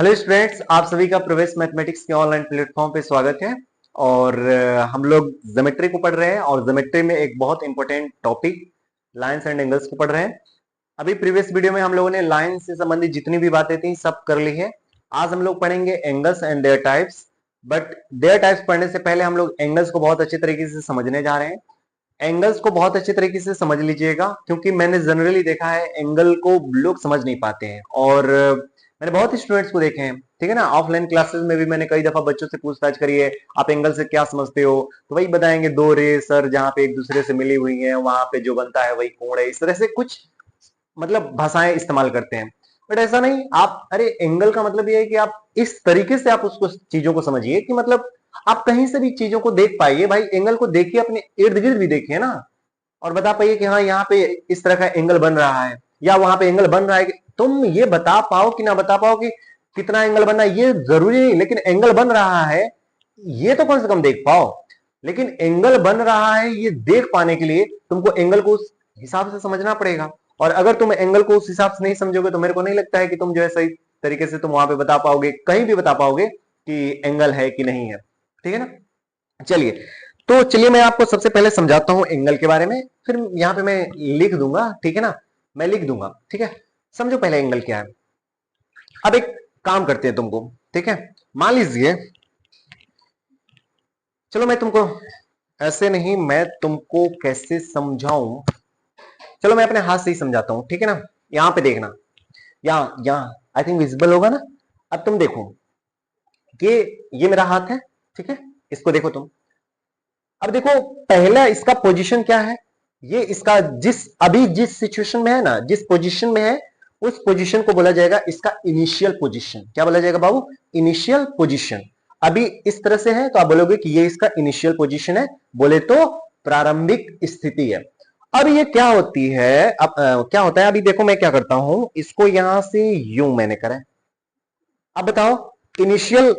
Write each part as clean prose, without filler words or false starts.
Hello students, आप सभी का प्रवेश मैथमेटिक्स के ऑनलाइन प्लेटफॉर्म पे स्वागत है। और हम लोग ज्योमेट्री को पढ़ रहे हैं और ज्योमेट्री में एक बहुत important topic lines and angles को पढ़ रहे हैं। अभी प्रीवियस वीडियो में हम लोगों ने लाइन से संबंधित जितनी भी बातें थी सब कर ली है। आज हम लोग पढ़ेंगे angles and there types. But there types पढ़ने से पहले हम लोग एंगल्स को बहुत अच्छे तरीके से समझने जा रहे हैं। एंगल्स को बहुत अच्छे तरीके से समझ लीजिएगा, क्योंकि मैंने जनरली देखा है एंगल को लोग समझ नहीं पाते हैं। और मैंने बहुत स्टूडेंट्स को देखे हैं, ठीक है ना। ऑफलाइन क्लासेस में भी मैंने कई दफा बच्चों से पूछताछ करी है, आप एंगल से क्या समझते हो, तो वही बताएंगे दो रे सर जहां पे एक दूसरे से मिली हुई है वहां पे जो बनता है वही कोण है। इस तरह से कुछ मतलब भाषाएं इस्तेमाल करते हैं। बट ऐसा नहीं, आप अरे एंगल का मतलब ये है कि आप इस तरीके से आप उसको चीजों को समझिए कि मतलब आप कहीं से भी चीजों को देख पाइए। भाई एंगल को देखिए, अपने इर्द गिर्द भी देखिए ना, और बता पाइए कि हाँ यहाँ पे इस तरह का एंगल बन रहा है या वहां पे एंगल बन रहा है। तुम ये बता पाओ कि ना बता पाओ कि कितना एंगल बन रहा है ये जरूरी नहीं, लेकिन एंगल बन रहा है ये तो कम से कम देख पाओ। लेकिन एंगल बन रहा है ये देख पाने के लिए तुमको एंगल को उस हिसाब से समझना पड़ेगा। और अगर तुम एंगल को उस हिसाब से नहीं समझोगे तो मेरे को नहीं लगता है कि तुम जो है सही तरीके से तुम वहां पे बता पाओगे, कहीं भी बता पाओगे कि एंगल है कि नहीं है। ठीक है ना। चलिए, तो चलिए मैं आपको सबसे पहले समझाता हूं एंगल के बारे में, फिर यहां पे मैं लिख दूंगा, ठीक है ना। मैं लिख दूंगा, ठीक है। समझो पहले एंगल क्या है। अब एक काम करते हैं तुमको, ठीक है। मान लीजिए, चलो मैं तुमको ऐसे नहीं, मैं तुमको कैसे समझाऊं, चलो मैं अपने हाथ से ही समझाता हूं, ठीक है ना। यहां पे देखना, यहां यहां आई थिंक विजिबल होगा ना। अब तुम देखो कि ये मेरा हाथ है, ठीक है। इसको देखो तुम। अब देखो पहला इसका पोजीशन क्या है, ये इसका जिस सिचुएशन में है ना, जिस पोजीशन में है उस पोजीशन को बोला जाएगा इसका इनिशियल पोजीशन। क्या बोला जाएगा बाबू? Initial position. अभी इस तरह से है तो आप बोलोगे कि ये इसका इनिशियल पोजीशन है, बोले तो प्रारंभिक स्थिति है। अब ये क्या होती है, अब क्या होता है, अभी देखो मैं क्या करता हूं, इसको यहां से यूं मैंने करा है। अब बताओ इनिशियल,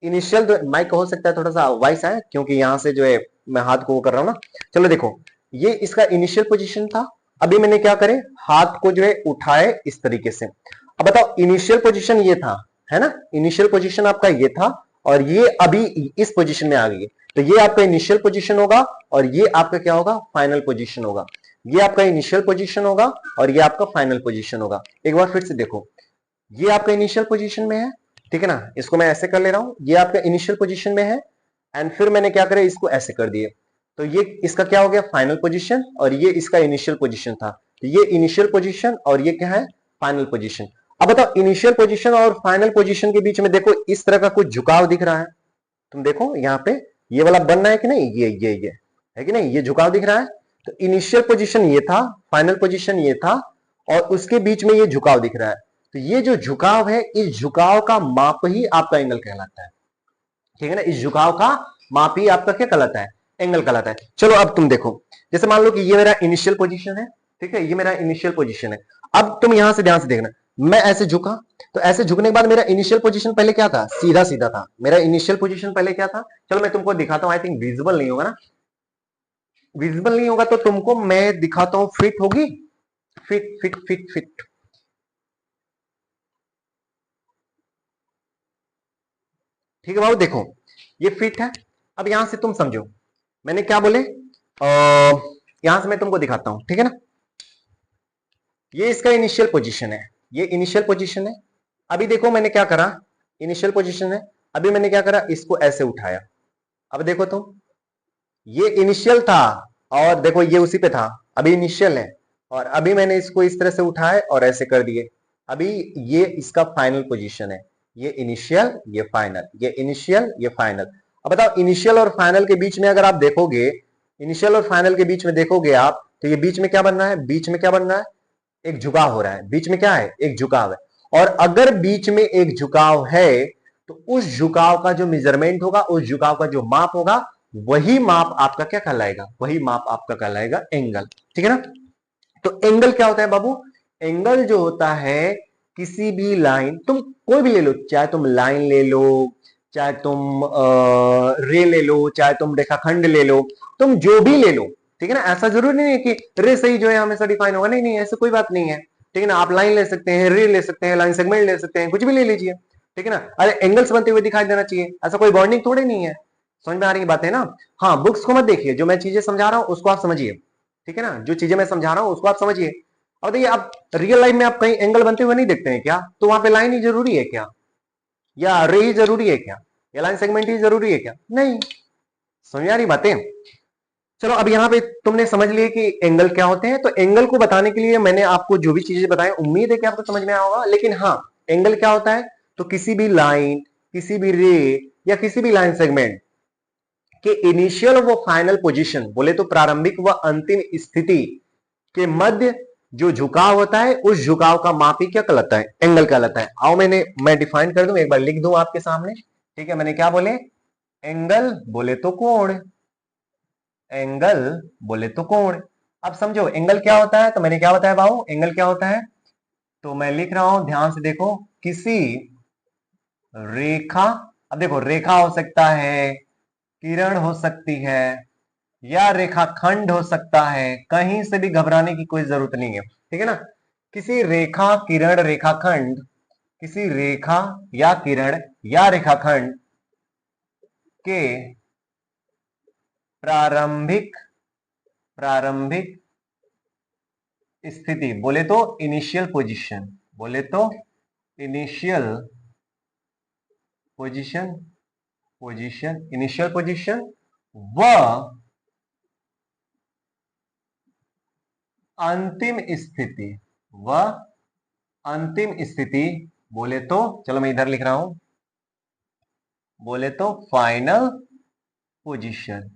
इनिशियल तो माइक हो सकता है थोड़ा सा वॉइस है, क्योंकि यहां से जो है मैं हाथ को वो कर रहा हूं ना। चलो देखो, ये इसका इनिशियल पोजीशन था। अभी मैंने क्या करे, हाथ को जो है उठाए इस तरीके से। अब बताओ इनिशियल पोजीशन ये था, है ना। इनिशियल पोजीशन आपका ये था और ये अभी इस पोजीशन में आ गई। तो ये आपका इनिशियल पोजीशन होगा और ये आपका क्या होगा, फाइनल पोजीशन होगा। ये आपका इनिशियल पोजीशन होगा और ये आपका फाइनल पोजीशन होगा। एक बार फिर से देखो, ये आपका इनिशियल पोजीशन में है, ठीक है ना। इसको मैं ऐसे कर ले रहा हूं, ये आपका इनिशियल पोजीशन में है। एंड फिर मैंने क्या करे, इसको ऐसे कर दिए, तो ये इसका क्या हो गया, फाइनल पोजीशन, और ये इसका इनिशियल पोजीशन था। तो ये इनिशियल पोजीशन और ये क्या है, फाइनल पोजीशन। अब बताओ इनिशियल पोजीशन और फाइनल पोजीशन के बीच में देखो इस तरह का कुछ झुकाव दिख रहा है। तुम देखो यहाँ पे ये वाला बनना है कि नहीं, ये है कि नहीं, ये झुकाव दिख रहा है। तो इनिशियल पोजीशन ये था, फाइनल पोजीशन ये था, और उसके बीच में ये झुकाव दिख रहा है। तो ये जो झुकाव है, इस झुकाव का माप ही आपका एंगल कहलाता है, ठीक है ना। इस झुकाव का माप ही आपका क्या कहलाता है, एंगल कहलाता है। चलो अब तुम देखो, जैसे मान लो कि ये मेरा इनिशियल पोजीशन है, ठीक है, ये मेरा इनिशियल पोजीशन है। अब तुम यहां से ध्यान से देखना, मैं ऐसे झुका, तो ऐसे झुकने के बाद मेरा इनिशियल पोजीशन पहले क्या था, सीधा सीधा था। मेरा इनिशियल पोजीशन पहले क्या था, चलो मैं तुमको दिखाता हूं। आई थिंक विजिबल नहीं होगा ना, विजिबल नहीं होगा तो तुमको मैं दिखाता हूं। फिट होगी, फिट फिट फिट फिट, ठीक है बाबू। देखो ये फिट है। अब यहां से तुम समझो मैंने क्या बोले, यहां से मैं तुमको दिखाता हूं, ठीक है ना। ये इसका इनिशियल पोजीशन है, ये इनिशियल पोजीशन है। अभी देखो मैंने क्या करा, इनिशियल पोजीशन है। अभी मैंने क्या करा, इसको ऐसे उठाया। अब देखो तुम, ये इनिशियल था और देखो ये उसी पे था, अभी इनिशियल है। और अभी मैंने इसको इस तरह से उठाए और ऐसे कर दिए। अभी ये इसका फाइनल पोजीशन है। ये इनिशियल, ये फाइनल, ये इनिशियल, ये फाइनल। अब बताओ इनिशियल और फाइनल के बीच में अगर आप देखोगे, इनिशियल और फाइनल के बीच में देखोगे आप, तो ये बीच में क्या बन रहा है, बीच में क्या बन रहा है, एक झुकाव हो रहा है। बीच में क्या है, एक झुकाव है। और अगर बीच में एक झुकाव है तो उस झुकाव का जो मेजरमेंट होगा, उस झुकाव का जो माप होगा, वही माप आपका क्या कहलाएगा, वही माप आपका कहलाएगा एंगल, ठीक है ना। तो एंगल क्या होता है बाबू, एंगल जो होता है किसी भी लाइन, तुम कोई भी ले लो, चाहे तुम लाइन ले लो, चाहे तुम रे ले लो, चाहे तुम रेखाखंड ले लो, तुम जो भी ले लो, ठीक है ना। ऐसा जरूरी नहीं है कि रे सही जो है हमेशा डिफाइन होगा, नहीं नहीं, ऐसा कोई बात नहीं है, ठीक है ना। आप लाइन ले सकते हैं, रे ले सकते हैं, लाइन सेगमेंट ले सकते हैं, कुछ भी ले लीजिए, ठीक है ना। अरे एंगल्स बनते हुए दिखाई देना चाहिए, ऐसा कोई बॉन्डिंग थोड़ी नहीं है। समझ में आ रही बात है ना। हाँ, बुक्स को मत देखिए, जो मैं चीजें समझा रहा हूं उसको आप समझिए, ठीक है ना। जो चीजें मैं समझा रहा हूं उसको आप समझिए। और देखिए, आप रियल लाइफ में आप कहीं एंगल बनते हुए नहीं देखते हैं क्या? तो वहां पे लाइन ही जरूरी है क्या, या रे ही जरूरी है क्या, या लाइन सेगमेंट ही जरूरी है क्या? नहीं। समझ में आ रही बातें। चलो, अब यहां पे तुमने समझ लिए कि एंगल क्या होते हैं। तो एंगल को बताने के लिए मैंने आपको जो भी चीजें बताई, उम्मीद है कि आपको समझ में आया होगा। लेकिन हाँ, एंगल क्या होता है, तो किसी भी लाइन, किसी भी रे, या किसी भी लाइन सेगमेंट के इनिशियल व फाइनल पोजीशन, बोले तो प्रारंभिक व अंतिम स्थिति के मध्य जो झुकाव होता है, उस झुकाव का माप ही क्या कहलाता है, एंगल कहलाता है। आओ मैं डिफाइन कर दूं, एक बार लिख दूं आपके सामने। ठीक है, मैंने क्या बोले, एंगल बोले तो कोण, एंगल बोले तो कोण। अब समझो एंगल क्या होता है, तो मैंने क्या बताया बाबू, एंगल क्या होता है, तो मैं लिख रहा हूं, ध्यान से देखो, किसी रेखा, अब देखो रेखा हो सकता है, किरण हो सकती है, या रेखाखंड हो सकता है, कहीं से भी घबराने की कोई जरूरत नहीं है, ठीक है ना। किसी रेखा, किरण, रेखाखंड, किसी रेखा या किरण या रेखाखंड के प्रारंभिक प्रारंभिक स्थिति, बोले तो इनिशियल पोजीशन, बोले तो इनिशियल पोजीशन, इनिशियल पोजीशन व अंतिम स्थिति, व अंतिम स्थिति, बोले तो, चलो मैं इधर लिख रहा हूं, बोले तो फाइनल पोजीशन।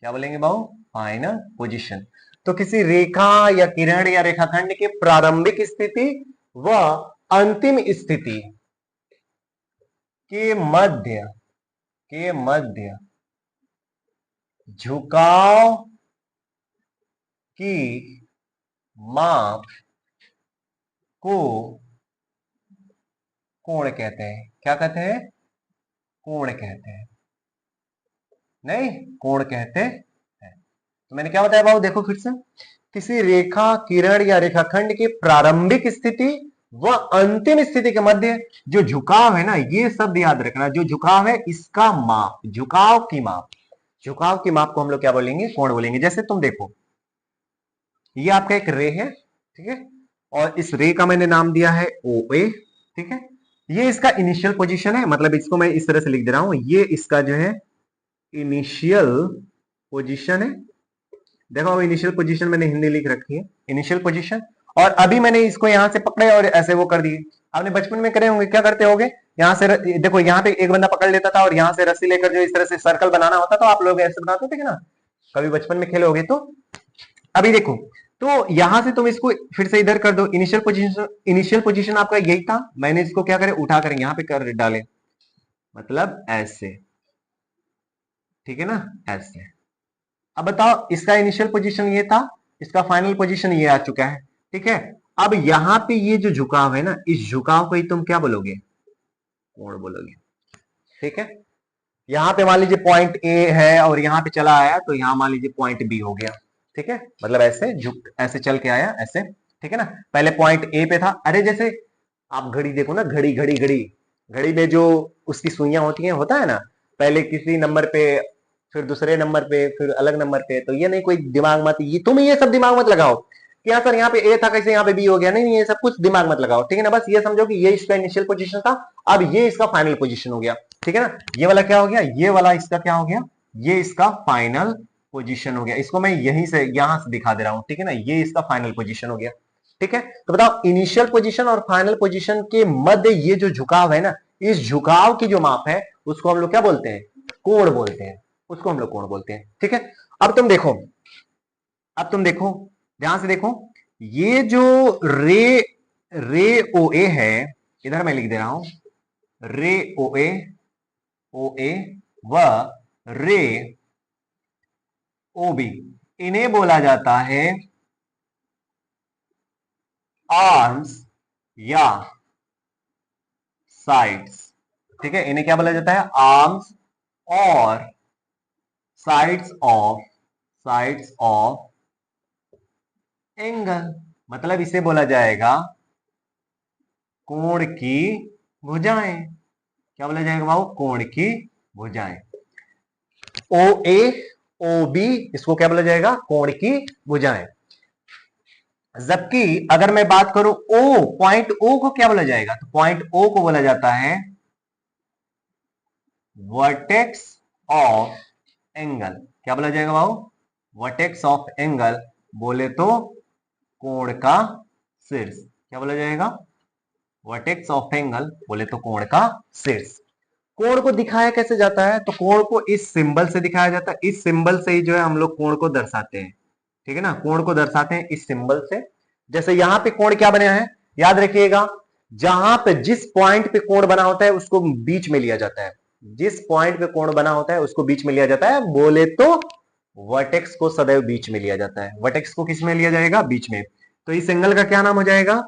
क्या बोलेंगे बाबू, फाइनल पोजीशन। तो किसी रेखा या किरण या रेखाखंड की प्रारंभिक स्थिति व अंतिम स्थिति के मध्य, झुकाव की माप को कोण कहते हैं। क्या कहते हैं, कोण कहते हैं, नहीं कोण कहते हैं। तो मैंने क्या बताया बाबू, देखो फिर से, किसी रेखा, किरण या रेखाखंड की प्रारंभिक स्थिति व अंतिम स्थिति के मध्य जो झुकाव है ना, ये शब्द याद रखना, जो झुकाव है इसका माप, झुकाव की माप, झुकाव की माप को हम लोग क्या बोलेंगे, कोण बोलेंगे। जैसे तुम देखो, ये आपका एक रे है, ठीक है, और इस रे का मैंने नाम दिया है ओ ए, ठीक है। ये इसका इनिशियल पोजीशन है, मतलब इसको मैं इस तरह से लिख दे रहा हूं, ये इसका जो है इनिशियल पोजीशन है। देखो, अब इनिशियल पोजीशन मैंने हिंदी लिख रखी है, इनिशियल पोजीशन। और अभी मैंने इसको यहां से पकड़े और ऐसे वो कर दिए। आपने बचपन में करे होंगे, क्या करते होंगे, यहां से देखो, यहाँ पे एक बंदा पकड़ लेता था और यहां से रस्सी लेकर जो इस तरह से सर्कल बनाना होता था, आप लोग ऐसे बनाते थे ना, कभी बचपन में खेले होगे तो। अभी देखो, तो यहां से तुम इसको फिर से इधर कर दो, इनिशियल पोजीशन, इनिशियल पोजीशन आपका यही था, मैंने इसको क्या करे, उठा कर यहां पे कर डाले, मतलब ऐसे, ठीक है ना, ऐसे। अब बताओ, इसका इनिशियल पोजीशन ये था, इसका फाइनल पोजीशन ये आ चुका है, ठीक है। अब यहां पे ये जो झुकाव है ना, इस झुकाव को ही तुम क्या बोलोगे, कोण बोलोगे, ठीक है। यहां पे मान लीजिए पॉइंट ए है और यहां पे चला आया, तो यहां मान लीजिए पॉइंट बी हो गया, ठीक है, मतलब ऐसे झुक, ऐसे चल के आया ऐसे, ठीक है ना। पहले पॉइंट ए पे था, अरे जैसे आप घड़ी देखो ना, घड़ी घड़ी घड़ी घड़ी में जो उसकी सुइयां होती हैं, होता है ना, पहले किसी नंबर पे, फिर दूसरे नंबर पे, फिर अलग नंबर पे। तो ये नहीं, कोई दिमाग मत, ये तुम ये सब दिमाग मत लगाओ कि हाँ सर यहाँ पे ए था, कैसे यहाँ पे बी हो गया, नहीं, ये सब कुछ दिमाग मत लगाओ, ठीक है ना। बस ये समझो कि ये इसका इनिशियल पोजीशन था, अब ये इसका फाइनल पोजीशन हो गया, ठीक है ना। ये वाला क्या हो गया, ये वाला इसका क्या हो गया, ये इसका फाइनल पोजीशन हो गया। इसको मैं यहीं से, यहां से दिखा दे रहा हूं, ठीक है ना, ये इसका फाइनल पोजीशन हो गया, ठीक है। तो बताओ, इनिशियल पोजीशन और फाइनल पोजीशन के मध्य ये जो झुकाव है ना, इस झुकाव की जो माप है उसको हम लोग क्या बोलते हैं, कोण बोलते हैं, उसको हम लोग कोण बोलते हैं, ठीक है। अब तुम देखो, अब तुम देखो, ध्यान से देखो, ये जो रे, रे ओ ए है, इधर मैं लिख दे रहा हूं, रे ओ ए, ओ ए व रे ओ बी, इन्हें बोला जाता है आर्म्स या साइड्स, ठीक है। इन्हें क्या बोला जाता है, आर्म्स और साइड्स ऑफ एंगल, मतलब इसे बोला जाएगा कोण की भुजाएं। क्या बोला जाएगा बाबू? कोण की भुजाएं। ओ ए ओ बी, इसको क्या बोला जाएगा? कोण की भुजाएं। जबकि अगर मैं बात करूं ओ, पॉइंट ओ को क्या बोला जाएगा? तो पॉइंट ओ को बोला जाता है वर्टेक्स ऑफ एंगल। क्या बोला जाएगा बाबू? वर्टेक्स ऑफ एंगल बोले तो कोण का शीर्ष। क्या बोला जाएगा? वर्टेक्स ऑफ एंगल बोले तो कोण का शीर्ष। कोण को दिखाया कैसे जाता है? तो कोण को इस सिंबल से दिखाया जाता है। इस सिंबल से ही जो है हम लोग कोण को दर्शाते हैं। ठीक है ना, कोण को दर्शाते हैं इस सिंबल से। जैसे यहां पे कोण क्या बना है, याद रखिएगा, जहां पे जिस पॉइंट पे कोण बना होता है उसको बीच में लिया जाता है। जिस पॉइंट पे कोण बना होता है उसको बीच में लिया जाता है, बोले तो वर्टेक्स को सदैव बीच में लिया जाता है। वर्टेक्स को किस में लिया जाएगा? बीच में। तो इस एंगल का क्या नाम हो जाएगा?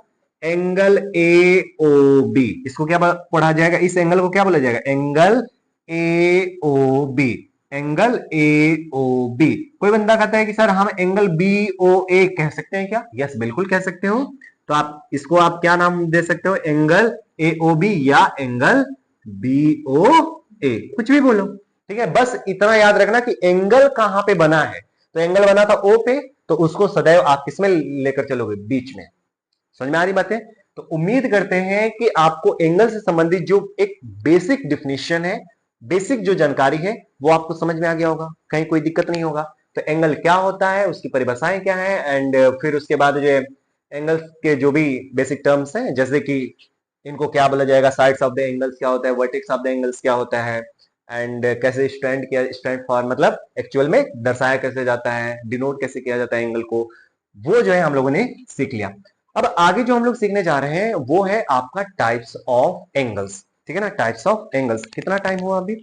Angle A O B. इसको क्या पढ़ा जाएगा? इस एंगल को क्या बोला जाएगा? Angle A O B. Angle A O B. कोई बंदा कहता है कि सर हम एंगल बी ओ ए कह सकते हैं क्या? यस, बिल्कुल कह सकते हो। तो आप इसको आप क्या नाम दे सकते हो? एंगल ए ओ बी या एंगल बी ओ ए, कुछ भी बोलो। ठीक है, बस इतना याद रखना कि एंगल कहां पे बना है। तो एंगल बना था ओ पे, तो उसको सदैव आप किसमें लेकर चलोगे? बीच में। समझ में आ रही बातें? तो उम्मीद करते हैं कि आपको एंगल से संबंधित जो एक बेसिक डिफिनेशन है, बेसिक जो जानकारी है, वो आपको समझ में आ गया होगा, कहीं कोई दिक्कत नहीं होगा। तो एंगल क्या होता है, उसकी परिभाषाएं क्या है, एंड फिर उसके बाद जो एंगल के जो भी बेसिक टर्म्स हैं, जैसे कि इनको क्या बोला जाएगा, साइड्स ऑफ द एंगल्स क्या होता है, वर्टेक्स ऑफ द एंगल्स क्या होता है, एंड कैसे स्टैंड फॉर मतलब एक्चुअल में दर्शाया कैसे जाता है, डिनोट कैसे किया जाता है एंगल को, वो जो है हम लोगों ने सीख लिया। अब आगे जो हम लोग सीखने जा रहे हैं वो है आपका टाइप्स ऑफ एंगल्स। ठीक है ना, टाइप्स ऑफ एंगल्स। कितना टाइम हुआ अभी?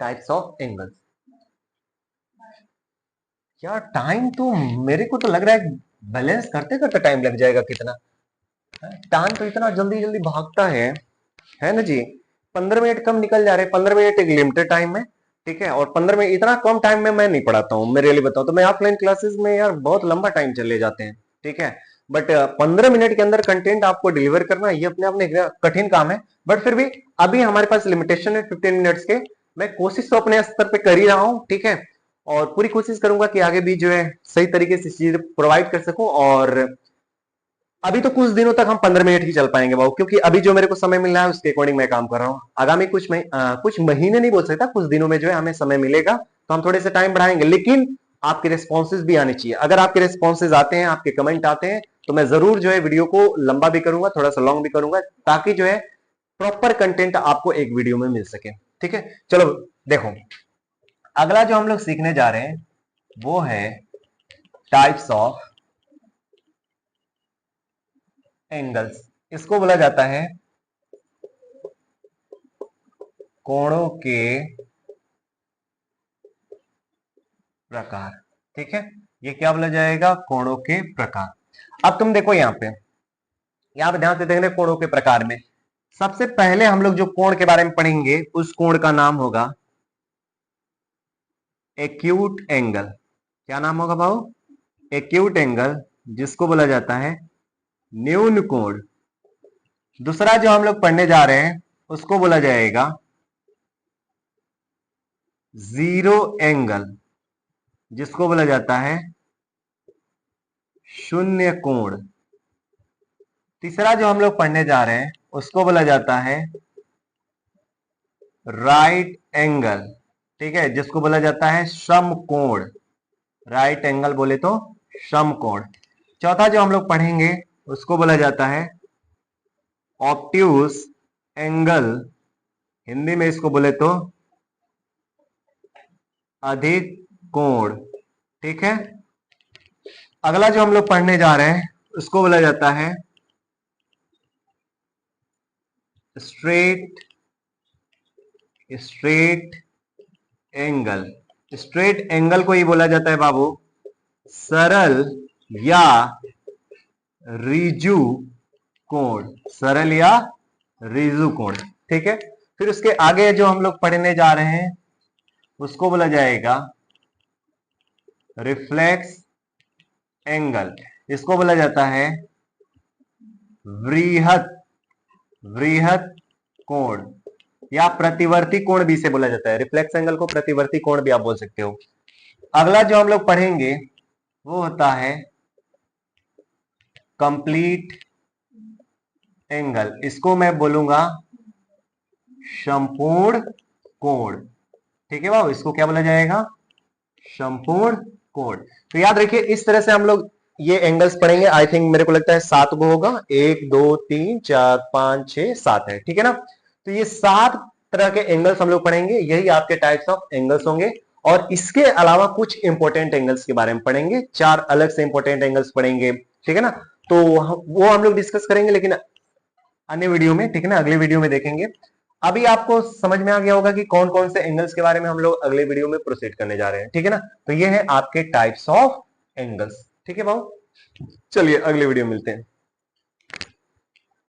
Types of angles. यार टाइम तो मेरे को तो लग रहा है बैलेंस करते करते टाइम लग जाएगा कितना। टाइम तो इतना जल्दी जल्दी भागता है ना जी। 15 मिनट कम निकल जा रहे हैं। 15 मिनट एक लिमिटेड टाइम है, ठीक है। और 15 मिनट इतना कम टाइम में मैं नहीं पढ़ाता हूँ, मैं रियली बताऊँ तो। मैं ऑफलाइन क्लासेस में यार बहुत लंबा टाइम चले जाते हैं, ठीक है। बट 15 मिनट के अंदर कंटेंट आपको डिलीवर करना ये अपने आप में कठिन काम है। बट फिर भी अभी हमारे पास लिमिटेशन है 15 मिनट्स के। मैं कोशिश तो अपने स्तर पे कर ही रहा हूँ, ठीक है। और पूरी कोशिश करूंगा कि आगे भी जो है सही तरीके से चीज प्रोवाइड कर सकूं। और अभी तो कुछ दिनों तक हम 15 मिनट ही चल पाएंगे बाबू, क्योंकि अभी जो मेरे को समय मिल रहा है उसके अकॉर्डिंग मैं काम कर रहा हूँ। आगामी कुछ महीने नहीं बोल सकता, कुछ दिनों में जो है हमें समय मिलेगा तो हम थोड़े से टाइम बढ़ाएंगे। लेकिन आपके रिस्पॉन्सेज भी आने चाहिए। अगर आपके रिस्पॉन्सेज आते हैं, आपके कमेंट आते हैं, तो मैं जरूर जो है वीडियो को लंबा भी करूंगा, थोड़ा सा लॉन्ग भी करूंगा, ताकि जो है प्रॉपर कंटेंट आपको एक वीडियो में मिल सके। ठीक है, चलो देखो, अगला जो हम लोग सीखने जा रहे हैं वो है टाइप्स ऑफ एंगल्स। इसको बोला जाता है कोणों के प्रकार। ठीक है, ये क्या बोला जाएगा? कोणों के प्रकार। अब तुम देखो यहां पे ध्यान से देखने, कोणों के प्रकार में सबसे पहले हम लोग जो कोण के बारे में पढ़ेंगे उस कोण का नाम होगा एक्यूट एंगल। क्या नाम होगा भाऊ? एक्यूट एंगल, जिसको बोला जाता है न्यून कोण। दूसरा जो हम लोग पढ़ने जा रहे हैं उसको बोला जाएगा जीरो एंगल, जिसको बोला जाता है शून्य कोण। तीसरा जो हम लोग पढ़ने जा रहे हैं उसको बोला जाता है राइट एंगल, ठीक है, जिसको बोला जाता है समकोण। राइट एंगल बोले तो समकोण। चौथा जो हम लोग पढ़ेंगे उसको बोला जाता है ऑब्ट्यूज एंगल, हिंदी में इसको बोले तो अधिक कोण। ठीक है, अगला जो हम लोग पढ़ने जा रहे हैं उसको बोला जाता है straight straight angle. Straight angle को ही बोला जाता है बाबू सरल या रिजु कोण। सरल या रिजु कोण, ठीक है। फिर उसके आगे जो हम लोग पढ़ने जा रहे हैं उसको बोला जाएगा रिफ्लेक्स एंगल। इसको बोला जाता है वृहत वृहत कोण, या प्रतिवर्ती कोण भी से बोला जाता है। रिफ्लेक्स एंगल को प्रतिवर्ती कोण भी आप बोल सकते हो। अगला जो हम लोग पढ़ेंगे वो होता है कंप्लीट एंगल, इसको मैं बोलूंगा संपूर्ण कोण। ठीक है भाव, इसको क्या बोला जाएगा, संपूर्ण कोण। तो याद रखिए इस तरह से हम लोग ये एंगल्स पढ़ेंगे। आई थिंक मेरे को लगता है 7 गो होगा, 1 2 3 4 5 6 7 है, ठीक है ना। तो ये 7 तरह के एंगल्स हम लोग पढ़ेंगे, यही आपके टाइप्स ऑफ एंगल्स होंगे। और इसके अलावा कुछ इंपॉर्टेंट एंगल्स के बारे में पढ़ेंगे, 4 अलग से इंपॉर्टेंट एंगल्स पढ़ेंगे, ठीक है ना। तो वो हम लोग डिस्कस करेंगे लेकिन अन्य वीडियो में, ठीक है ना, अगले वीडियो में देखेंगे। अभी आपको समझ में आ गया होगा कि कौन कौन से एंगल्स के बारे में हम लोग अगले वीडियो में प्रोसीड करने जा रहे हैं, ठीक है ना। तो ये है आपके टाइप्स ऑफ एंगल्स, ठीक है भाऊ। चलिए अगले वीडियो में मिलते हैं।